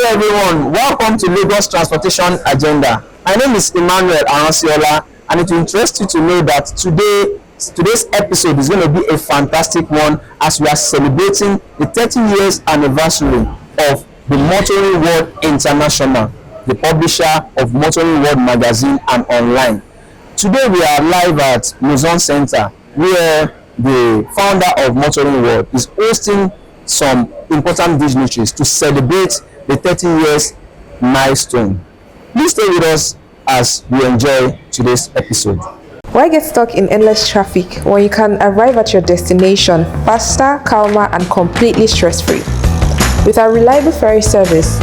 everyone, welcome to Lagos Transportation Agenda. My name is Emmanuel Aransiola, and it will interest you to know that today's episode is going to be a fantastic one as we are celebrating the 30 years anniversary of the Motoring World International, the publisher of Motoring World magazine and online. Today we are live at Museum Center, where the founder of Motoring World is hosting some important dignitaries to celebrate the 30 years milestone. Please stay with us as we enjoy today's episode. Why get stuck in endless traffic when you can arrive at your destination faster, calmer, and completely stress-free? With our reliable ferry service,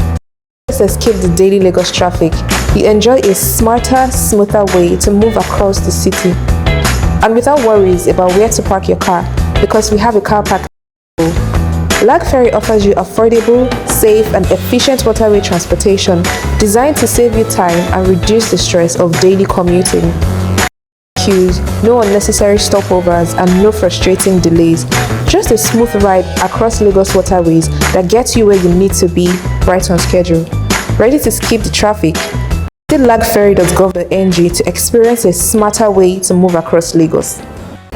let's escape the daily Lagos traffic. You enjoy a smarter, smoother way to move across the city. And without worries about where to park your car, because we have a car park. Lag Ferry offers you affordable, safe, and efficient waterway transportation designed to save you time and reduce the stress of daily commuting. Queues, no unnecessary stopovers, and no frustrating delays. Just a smooth ride across Lagos waterways that gets you where you need to be right on schedule. Ready to skip the traffic? Visit lagferry.gov.ng to experience a smarter way to move across Lagos.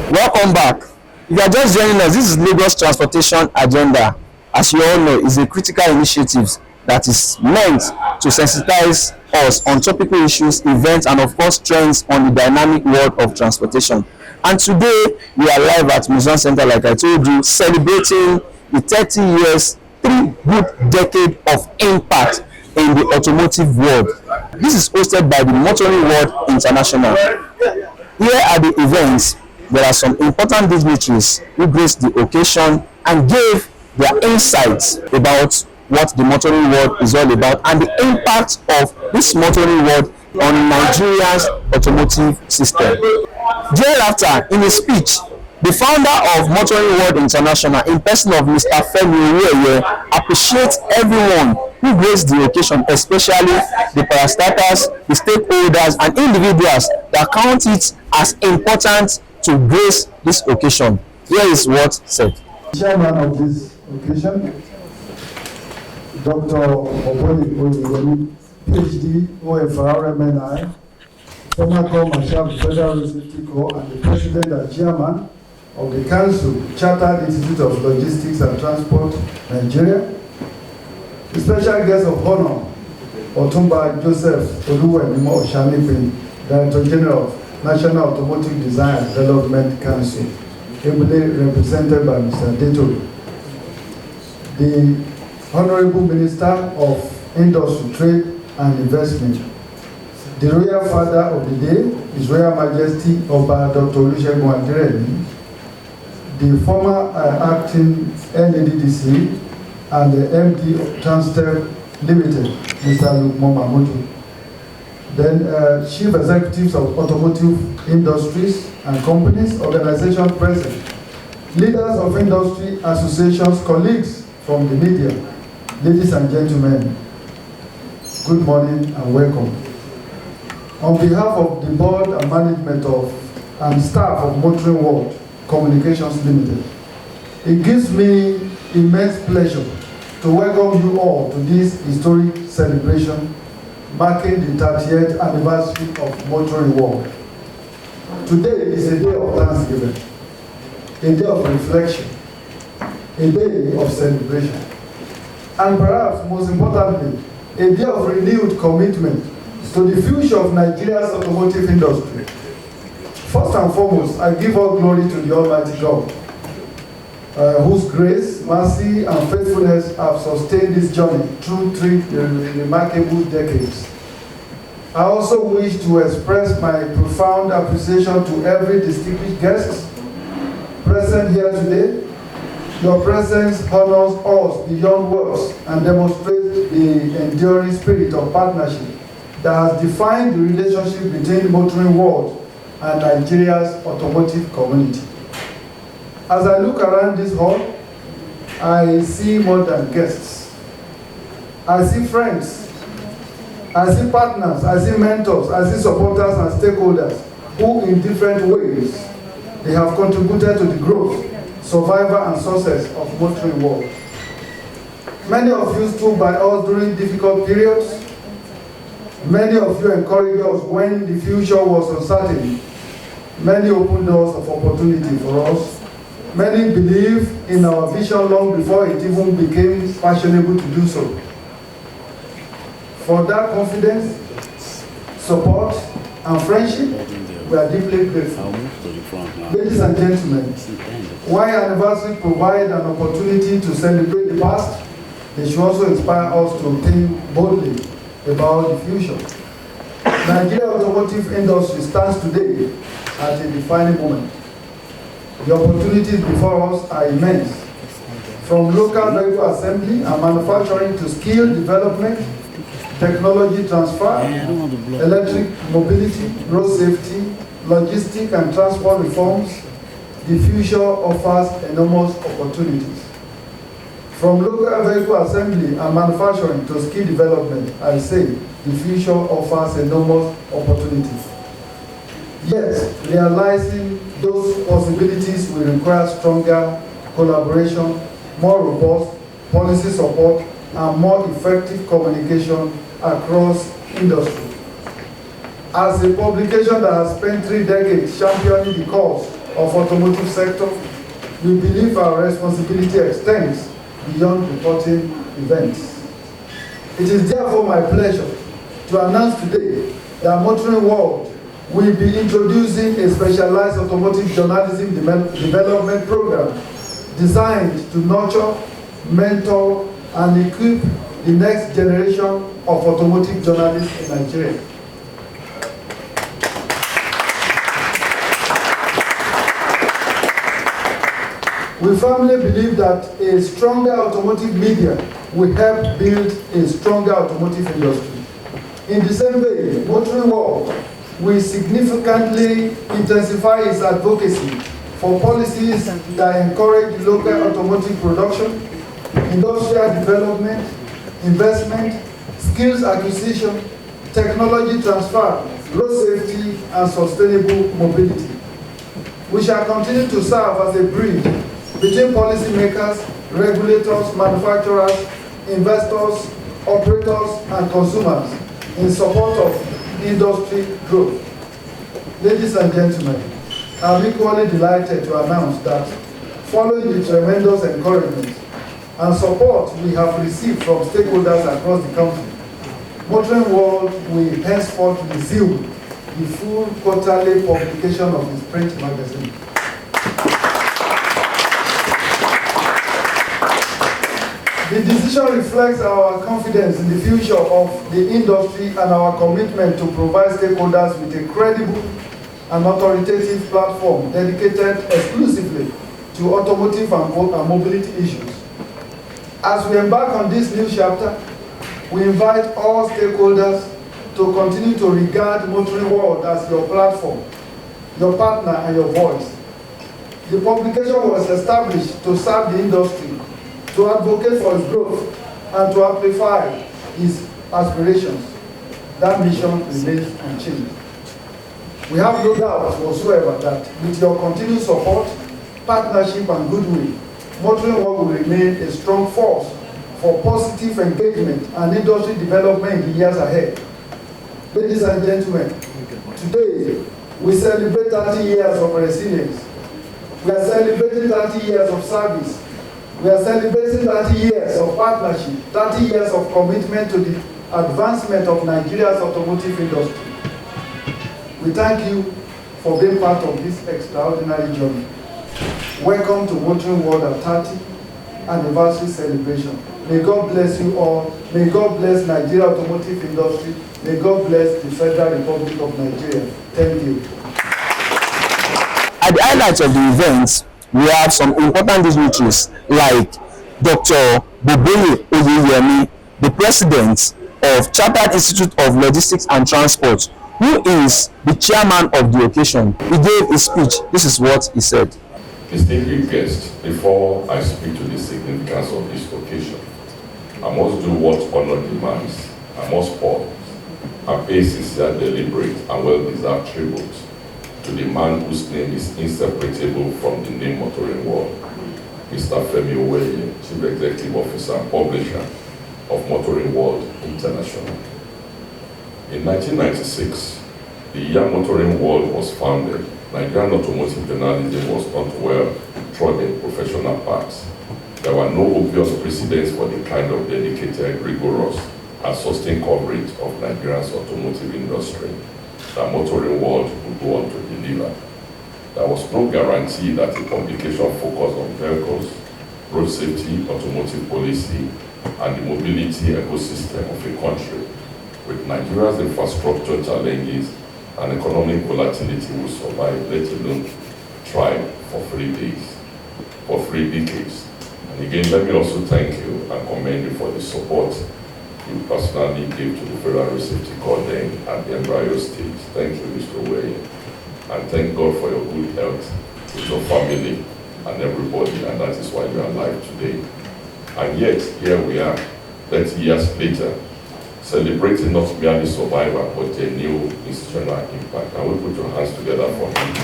Welcome back. If you are just joining us, this is Lagos Transportation Agenda. As you all know, is a critical initiative that is meant to sensitize us on topical issues, events, and of course trends on the dynamic world of transportation. And today we are live at Museum Center, like I told you, celebrating the 30 years, 3 good decades of impact in the automotive world. This is hosted by the Motoring World International. Here are the events. There are some important dignitaries who graced the occasion and gave their insights about what the motoring world is all about and the impact of this motoring world on Nigeria's automotive system. Thereafter, in a speech, the founder of Motoring World International, in person of Mr Femi Owoeye, appreciates everyone who graced the occasion, especially the parastatals, the stakeholders, and individuals that count it as important to grace this occasion. Here is what said. Chairman of this occasion, Dr. Owoeye, PhD, OFR, MNI, former Commercial Federal Safety Corps, and the President and Chairman of the Council, Chartered Institute of Logistics and Transport, Nigeria. The special guest of honor, Otumba Joseph Oluwemimo Oshanipe, Director General of National Automotive Design and Development Council, ably represented by Mr. Deto. The Honorable Minister of Industry, Trade and Investment. The Royal Father of the Day, His Royal Majesty Oba Dr. Olusegun Aderemi. The former acting NADDC and the MD of Transtel Limited, Mr. Lukman Mahmoud. Then Chief Executives of Automotive Industries and Companies, organization present, leaders of industry associations, colleagues from the media, ladies and gentlemen, good morning and welcome. On behalf of the board and management and staff of Motoring World Communications Limited, it gives me immense pleasure to welcome you all to this historic celebration marking the 30th anniversary of Motoring World. Today is a day of thanksgiving, a day of reflection, a day of celebration, and perhaps most importantly, a day of renewed commitment to the future of Nigeria's automotive industry. First and foremost, I give all glory to the Almighty God, whose grace, mercy, and faithfulness have sustained this journey through 3 remarkable decades. I also wish to express my profound appreciation to every distinguished guest present here today. Your presence honors us beyond words and demonstrates the enduring spirit of partnership that has defined the relationship between the Motoring World and Nigeria's automotive community. As I look around this hall, I see more than guests. I see friends. I see partners. I see mentors. I see supporters and stakeholders who, in different ways, they have contributed to the growth, survival, and success of Motoring World. Many of you stood by us during difficult periods. Many of you encouraged us when the future was uncertain. Many opened doors of opportunity for us. Many believed in our vision long before it even became fashionable to do so. For that confidence, support, and friendship, we are deeply grateful. Ladies and gentlemen, while anniversary provides an opportunity to celebrate the past, they should also inspire us to think boldly about the future. Nigeria automotive industry stands today at a defining moment. The opportunities before us are immense, from local vehicle assembly and manufacturing to skill development, technology transfer, electric mobility, road safety, logistic and transport reforms. The future offers enormous opportunities. From local vehicle assembly and manufacturing to skill development, I say the future offers enormous opportunities. Yet, realizing those possibilities will require stronger collaboration, more robust policy support, and more effective communication across industry. As a publication that has spent 3 decades championing the cause of automotive sector, we believe our responsibility extends beyond reporting events. It is therefore my pleasure to announce today that Motoring World will be introducing a specialized automotive journalism development program designed to nurture, mentor, and equip the next generation of automotive journalists in Nigeria. We firmly believe that a stronger automotive media will help build a stronger automotive industry. In the same way, Motoring World will significantly intensify its advocacy for policies that encourage local automotive production, industrial development, investment, skills acquisition, technology transfer, road safety, and sustainable mobility. We shall continue to serve as a bridge between policymakers, regulators, manufacturers, investors, operators, and consumers in support of industry growth. Ladies and gentlemen, I'm equally delighted to announce that following the tremendous encouragement and support we have received from stakeholders across the country, Motoring World will henceforth resume the full quarterly publication of its print magazine. The decision reflects our confidence in the future of the industry and our commitment to provide stakeholders with a credible and authoritative platform dedicated exclusively to automotive and mobility issues. As we embark on this new chapter, we invite all stakeholders to continue to regard Motoring World as your platform, your partner, and your voice. The publication was established to serve the industry, to advocate for its growth, and to amplify its aspirations. That mission remains unchanged. We have no doubt whatsoever that with your continued support, partnership, and goodwill, Motoring World will remain a strong force for positive engagement and industry development in the years ahead. Ladies and gentlemen, today we celebrate 30 years of resilience. We are celebrating 30 years of service. We are celebrating 30 years of partnership, 30 years of commitment to the advancement of Nigeria's automotive industry. We thank you for being part of this extraordinary journey. Welcome to Motoring World at 30 anniversary celebration. May God bless you all. May God bless Nigeria automotive industry. May God bless the Federal Republic of Nigeria. Thank you. At the highlights of the event, we have some important dignitaries like Dr. Mr Femi Owoeye, the president of Chartered Institute of Logistics and Transport, who is the chairman of the occasion. He gave a speech. This is what he said. Distinguished guests, before I speak to the significance of this occasion, I must do what honor demands. I must pause and pay sincere, deliberate, and well-deserved tribute to the man whose name is inseparable from the name Motoring World. Mr. Femi Owoeye, Chief Executive Officer and Publisher of Motoring World International. In 1996, the year Motoring World was founded, Nigerian automotive journalism was not well trodden professional paths. There were no obvious precedents for the kind of dedicated, rigorous, and sustained coverage of Nigeria's automotive industry that Motoring World would go on to deliver. There was no guarantee that a publication focused on vehicles, road safety, automotive policy, and the mobility ecosystem of a country with Nigeria's infrastructure challenges and economic volatility will survive, let alone thrive for 3 days, for 3 decades. And again, let me also thank you and commend you for the support you personally gave to the Federal Road Safety Corps then at the embryo stage. Thank you, Mr. Owoeye. And thank God for your good health with your family and everybody, and that is why you are alive today. And yet, here we are, 30 years later, celebrating not merely survival, but a new institutional impact. And we put your hands together for him.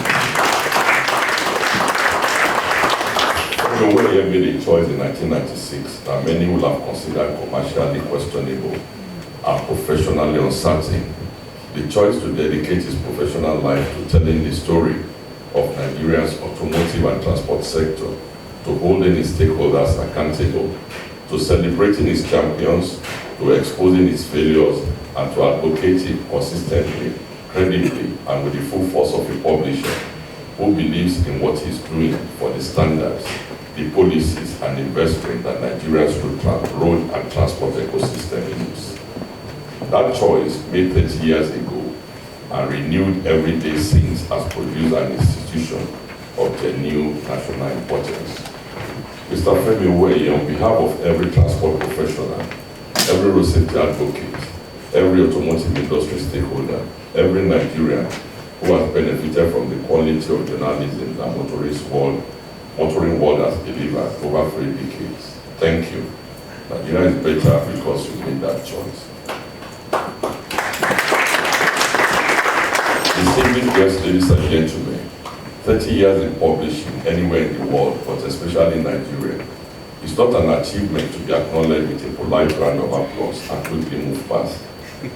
Femi Owoeye made a choice in 1996 that many will have considered commercially questionable and professionally uncertain. The choice to dedicate his professional life to telling the story of Nigeria's automotive and transport sector, to holding its stakeholders accountable, to celebrating its champions, to exposing its failures, and to advocating consistently, credibly, and with the full force of a publisher who believes in what he's doing for the standards, the policies, and investment that Nigeria's road and transport ecosystem needs. That choice, made 30 years ago, and renewed every day since, has produced an institution of genuine national importance. Mr. Femi Owoeye, on behalf of every transport professional, every road safety advocate, every automotive industry stakeholder, every Nigerian who has benefited from the quality of journalism that Motoring World has delivered over 3 decades, thank you. Nigeria is better because you made that choice. Distinguished guests, ladies and gentlemen, 30 years in publishing anywhere in the world, but especially in Nigeria, is not an achievement to be acknowledged with a polite round of applause and quickly move past.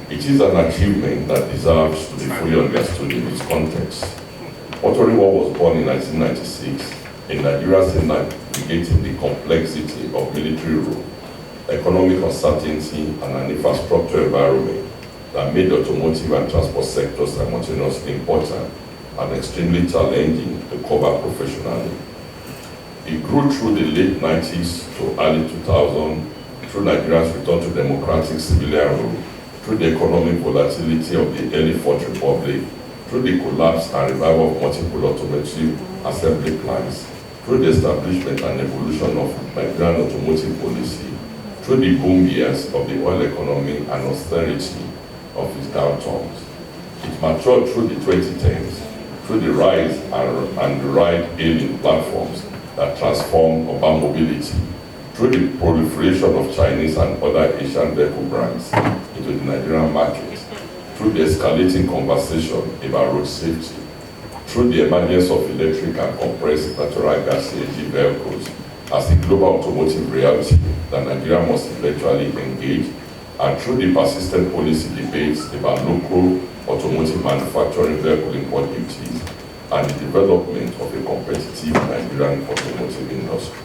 It is an achievement that deserves to be fully understood in its context. Motoring World was born in 1996 in Nigeria, still navigating the complexity of military rule, economic uncertainty, and an infrastructure environment that made the automotive and transport sectors simultaneously important and extremely challenging to cover professionally. It grew through the late 90s to early 2000, through Nigeria's return to democratic civilian rule, through the economic volatility of the early Fourth Republic, through the collapse and revival of multiple automotive assembly plants, through the establishment and evolution of Nigerian automotive policy, through the boom years of the oil economy and austerity of its downturns. It matured through the 2010s, through the rise and the ride-hailing platforms that transform urban mobility, through the proliferation of Chinese and other Asian vehicle brands into the Nigerian market, through the escalating conversation about road safety, through the emergence of electric and compressed natural gas CNG vehicles as a global automotive reality that Nigeria must eventually engage, and through the persistent policy debates about local automotive manufacturing vehicle import duties and the development of a competitive Nigerian automotive industry.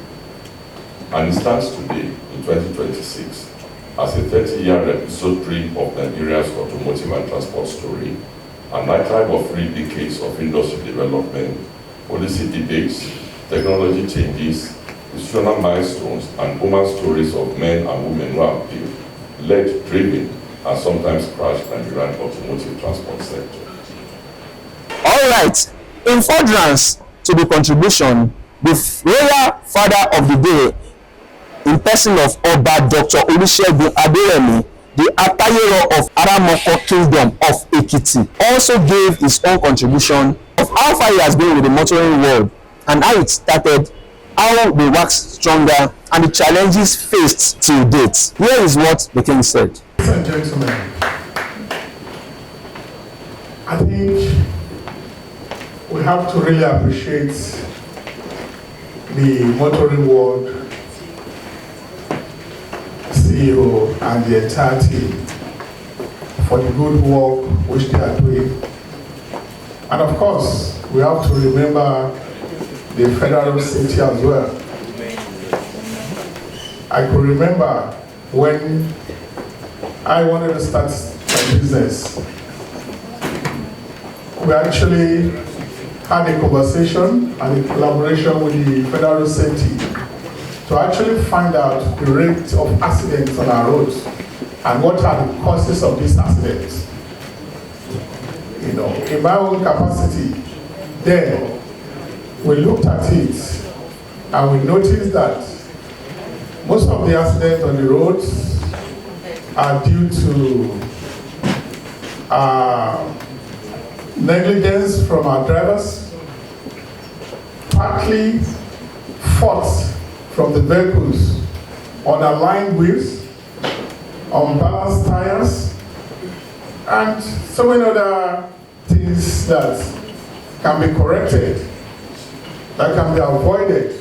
And it stands today, in 2026, as a 30-year episode of Nigeria's automotive and transport story, an archive of 3 decades of industry development, policy debates, technology changes, institutional milestones, and human stories of men and women who have built, led, driven, and sometimes crashed Nigerian automotive transport sector. All right, in furtherance to the contribution, the royal father of the day, in person of Oba Dr. Olusegun Aderemi, the Atayero of Aramoko Kingdom of Ekiti, also gave his own contribution of how far he has been with the motoring world and how it started, how they waxed stronger, and the challenges faced till date. Here is what the king said. Ladies and gentlemen, I think we have to really appreciate the Motoring World CEO and the entire team for the good work which they are doing. And of course, we have to remember the federal city as well. I could remember when I wanted to start my business, we actually had a conversation and a collaboration with the federal safety to actually find out the rate of accidents on our roads and what are the causes of these accidents. You know, in my own capacity, then we looked at it and we noticed that most of the accidents on the roads are due to negligence from our drivers, partly faults from the vehicles, underlined wheels, unbalanced tires, and so many other things that can be corrected, that can be avoided.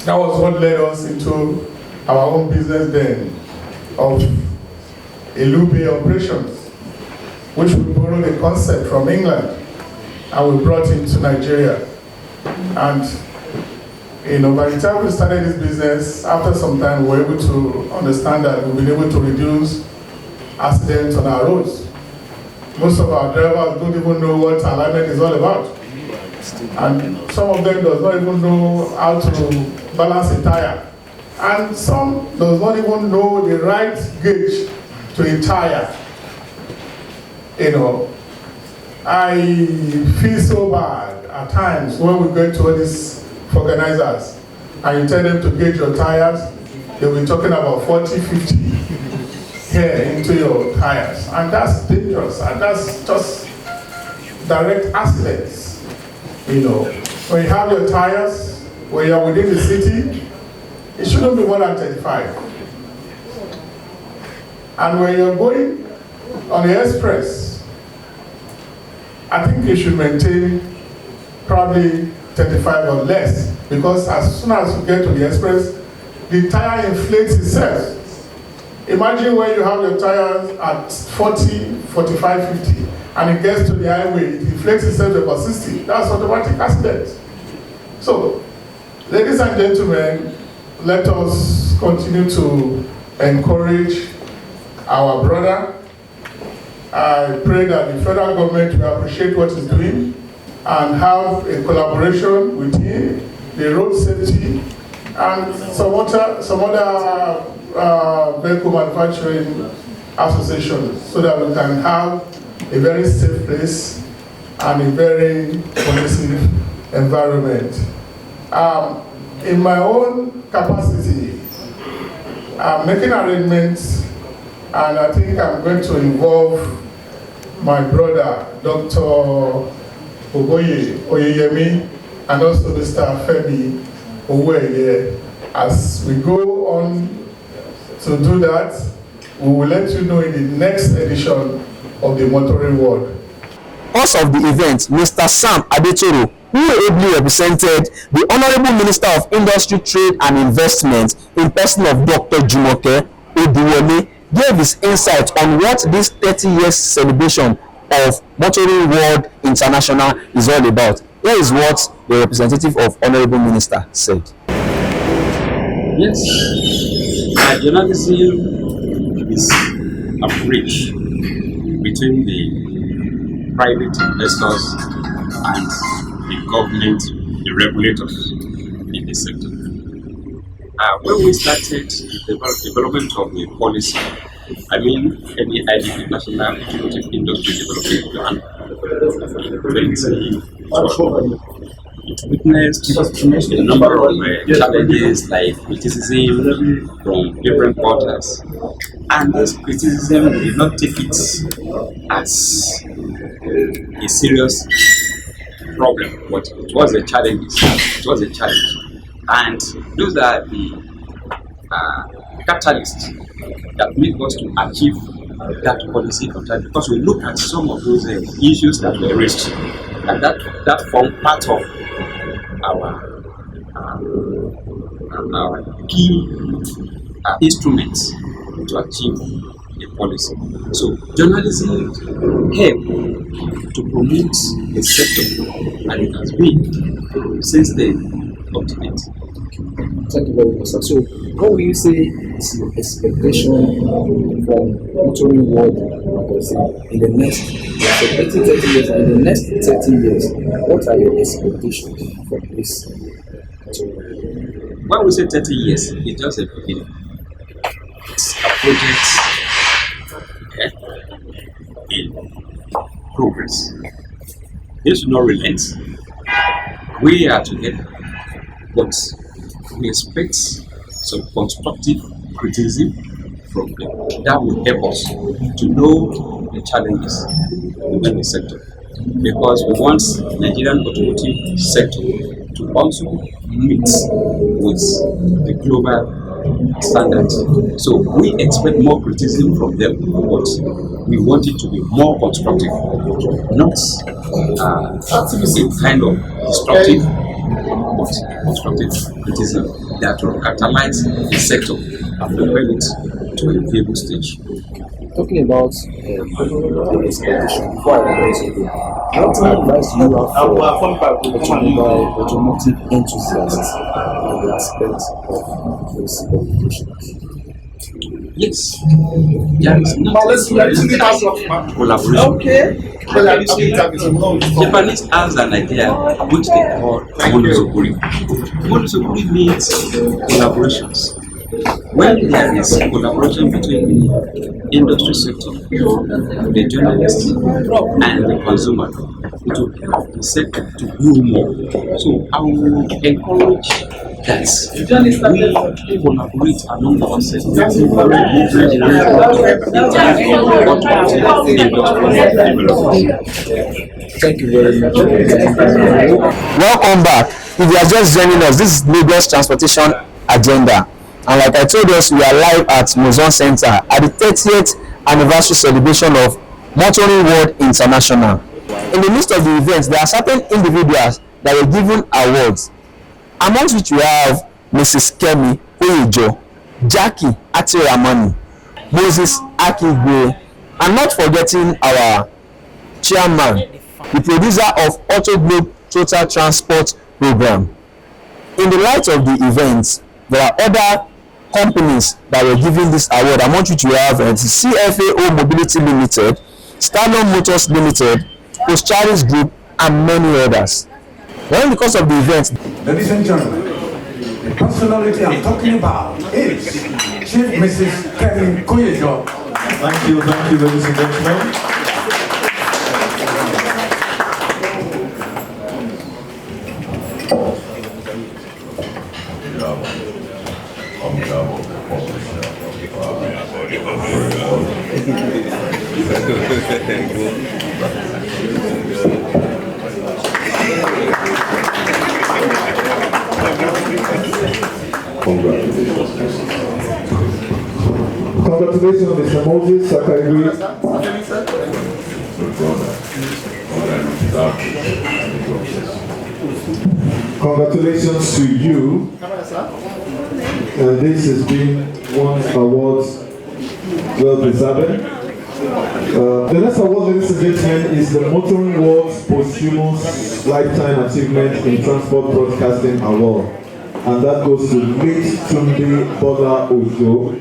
That was what led us into our own business then of Elube operations, which we borrowed a concept from England and we brought into Nigeria. And you know, by the time we started this business, after some time we were able to understand that we've been able to reduce accidents on our roads. Most of our drivers don't even know what alignment is all about. And some of them does not even know how to balance a tire. And some does not even know the right gauge to a tire. You know, I feel so bad at times when we go to all these organizers and you tell them to gauge your tires, they'll be talking about 40, 50 here into your tires. And that's dangerous, and that's just direct accidents. You know, when you have your tires, when you're within the city, it shouldn't be more than 35. And when you're going on the express, I think you should maintain probably 35 or less, because as soon as you get to the express, the tire inflates itself. Imagine when you have your tires at 40, 45, 50, and it gets to the highway, it inflates itself to about 60. That's automatic accident. So, ladies and gentlemen, let us continue to encourage our brother. I pray that the federal government will appreciate what he's doing and have a collaboration with him, the road safety, and some other vehicle manufacturing associations, so that we can have a very safe place and a very conducive environment. In my own capacity, I'm making arrangements, and I think I'm going to involve my brother, Dr. Oyeyemi, and also Mr. Femi Owoeye. As we go on to do that, we will let you know in the next edition of the Motoring World. Host of the event, Mr. Sam Adetoro, who ably represented the Honorable Minister of Industry, Trade and Investment in person of Dr. Jumoke Oduwole, gave his insight on what this 30 years celebration of Motoring World International is all about. Here is what the representative of Honorable Minister said. Yes, journalism is a bridge between the private investors and the government, the regulators in the sector. When we started the development of the policy, I mean NEID, National Automotive Industry Development Plan, it witnessed a number of challenges like criticism from different quarters, and this criticism we did not take it as a serious problem, but it was a challenge. It was a challenge, and those are the catalysts that make us to achieve that policy content, because we look at some of those issues that were raised, and that form part of our key instruments to achieve a policy. So journalism help to promote a sector, and it has been since then up to date. Thank you very much, sir. So, what will you say is your expectation from motoring world, like I say, in the next, so 30 years, and in the next 30 years, what are your expectations from this? When we say 30 years, it's just a beginning. It's a project in progress. This will not relent. We are together, but we expect some constructive criticism from them. That will help us to know the challenges within the sector. Because we want Nigerian automotive sector to also meet with the global standards. So we expect more criticism from them, but we want it to be more constructive, not a kind of destructive, but constructive criticism that will catalyze the sector and propel it to a viable stage. Talking about the expectation, before I go into it, what advice do you have for automotive enthusiasts in the aspect of this education? Yes, there is collaboration. Japanese has an idea which they call monozukuri. Monozukuri means collaborations. When there is collaboration between the industry sector, the journalist, and the consumer, it will help the sector to grow more. So I will encourage that we collaborate among ourselves to Thank you very much. Welcome back. If you are just joining us, this is Lagos Transportation Agenda. And like I told us, we are live at Mozon Center at the 30th anniversary celebration of Motoring World International. In the midst of the events, there are certain individuals that were given awards, amongst which we have Mrs. Femi Owoeye, Jackie Atiramani, Moses Akigwe, and not forgetting our chairman, the producer of Auto Globe Total Transport Program. In the light of the events, there are other companies that were given this award, among which we have CFAO Mobility Limited, Stallion Motors Limited, Postaris Group, and many others. Well, because of the event, ladies and gentlemen, the personality I'm talking about is Chief Mrs. Femi Owoeye. Thank you, ladies and gentlemen. Congratulations, Mr. Moses Akigwe. Congratulations to you. And this has been one award well deserved. The next award, ladies and gentlemen, is the Motoring World's Posthumous Lifetime Achievement in Transport Broadcasting Award. And that goes to late Tunde Bola Ojo.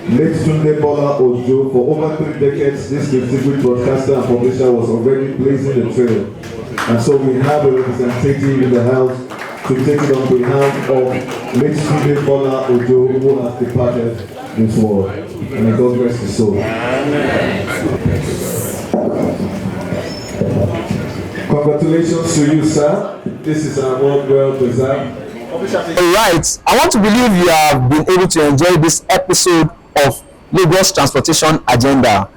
Late Tunde Bola Ojo, for over 3 decades, this distinguished broadcaster and publisher was already blazing the trail. And so we have a representative in the house to take it on behalf of late Tunde Bola Ojo, who has departed this world. And may God rest his soul. Congratulations to you, sir. This is an award well deserved. Alright, I want to believe you have been able to enjoy this episode of Lagos Transportation Agenda.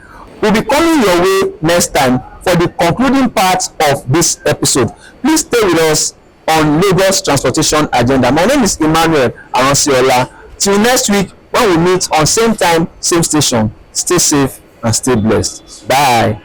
We'll be coming your way next time for the concluding part of this episode. Please stay with us on Lagos Transportation Agenda. My name is Emmanuel Aransiola. Till next week, when we meet on same time, same station. Stay safe and stay blessed. Bye.